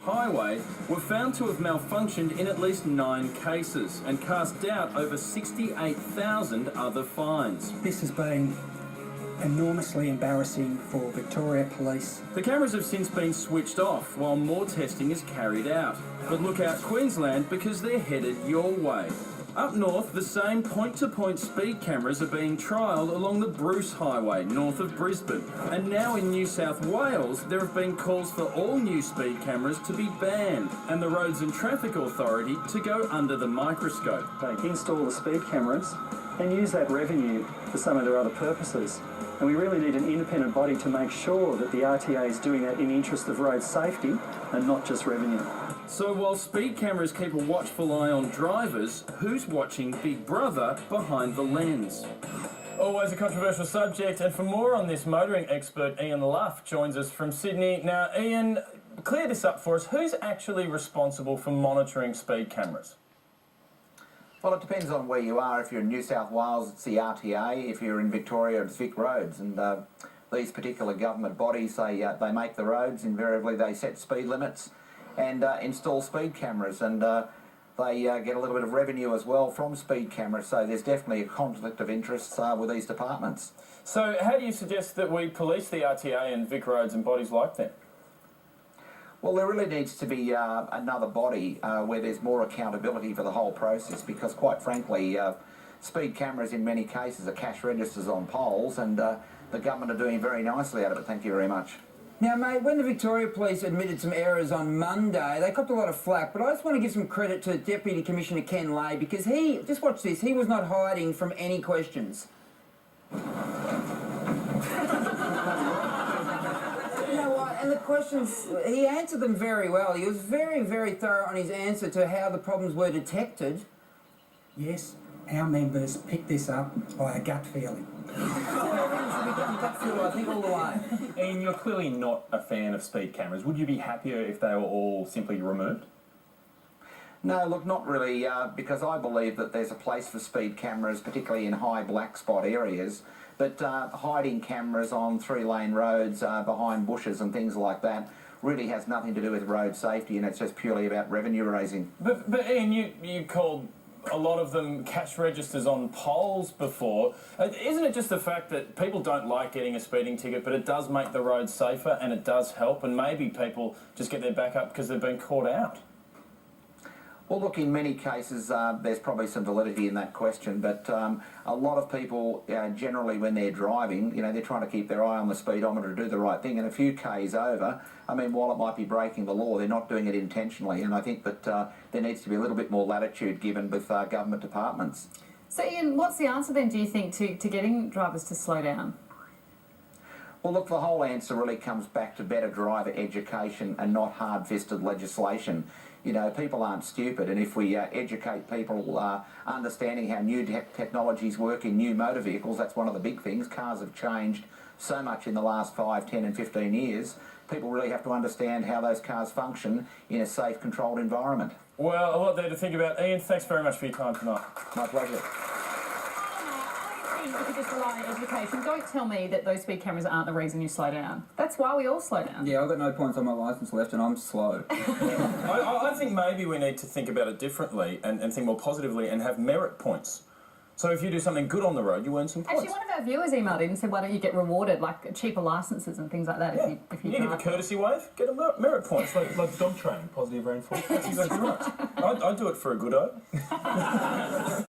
highway were found to have malfunctioned in at least 9 cases and cast doubt over 68,000 other fines. This has been enormously embarrassing for Victoria Police. The cameras have since been switched off while more testing is carried out. But look out Queensland, because they're headed your way. Up north, the same point-to-point speed cameras are being trialled along the Bruce Highway, north of Brisbane. And now in New South Wales, there have been calls for all new speed cameras to be banned and the Roads and Traffic Authority to go under the microscope. They install the speed cameras and use that revenue for some of their other purposes. And we really need an independent body to make sure that the RTA is doing that in the interest of road safety and not just revenue. So while speed cameras keep a watchful eye on drivers, who's watching Big Brother behind the lens? Always a controversial subject, and for more on this, motoring expert Ian Luff joins us from Sydney. Now, Ian, clear this up for us. Who's actually responsible for monitoring speed cameras? Well, it depends on where you are. If you're in New South Wales, it's the RTA. If you're in Victoria, it's Vic Roads. And these particular government bodies, they make the roads. Invariably, they set speed limits and install speed cameras. And they get a little bit of revenue as well from speed cameras. So there's definitely a conflict of interests with these departments. So how do you suggest that we police the RTA and Vic Roads and bodies like them? Well, there really needs to be another body where there's more accountability for the whole process, because quite frankly, speed cameras in many cases are cash registers on poles, and the government are doing very nicely out of it. Thank you very much. Now, mate, when the Victoria Police admitted some errors on Monday, they copped a lot of flack, but I just want to give some credit to Deputy Commissioner Ken Lay, because he, just watch this, he was not hiding from any questions. And the questions, he answered them very well. He was very, very thorough on his answer to how the problems were detected. Yes, our members picked this up by a gut feeling. Gut feel, I think, all the way. Ian, you're clearly not a fan of speed cameras. Would you be happier if they were all simply removed? No, look, not really, because I believe that there's a place for speed cameras, particularly in high black spot areas. But hiding cameras on 3-lane roads behind bushes and things like that really has nothing to do with road safety, and it's just purely about revenue raising. But Ian, you called a lot of them cash registers on poles before. Isn't it just the fact that people don't like getting a speeding ticket, but it does make the roads safer and it does help, and maybe people just get their back up because they've been caught out? Well, look, in many cases, there's probably some validity in that question, but a lot of people, generally when they're driving, you know, they're trying to keep their eye on the speedometer to do the right thing, and a few Ks over, I mean, while it might be breaking the law, they're not doing it intentionally, and I think that there needs to be a little bit more latitude given with government departments. So, Ian, what's the answer then, do you think, to getting drivers to slow down? Well, look, the whole answer really comes back to better driver education and not hard-fisted legislation. You know, people aren't stupid, and if we educate people understanding how new technologies work in new motor vehicles, that's one of the big things. Cars have changed so much in the last 5, 10 and 15 years. People really have to understand how those cars function in a safe, controlled environment. Well, a lot there to think about. Ian, thanks very much for your time tonight. My pleasure. If you just rely on education, don't tell me that those speed cameras aren't the reason you slow down. That's why we all slow down. Yeah, I've got no points on my licence left and I'm slow. I think maybe we need to think about it differently and think more positively and have merit points. So if you do something good on the road, you earn some points. Actually, one of our viewers emailed in and said, why don't you get rewarded, like cheaper licences and things like that if you give a courtesy wave, get a merit points. Like dog training, positive reinforcement. That's exactly right. I'd do it for a good-o.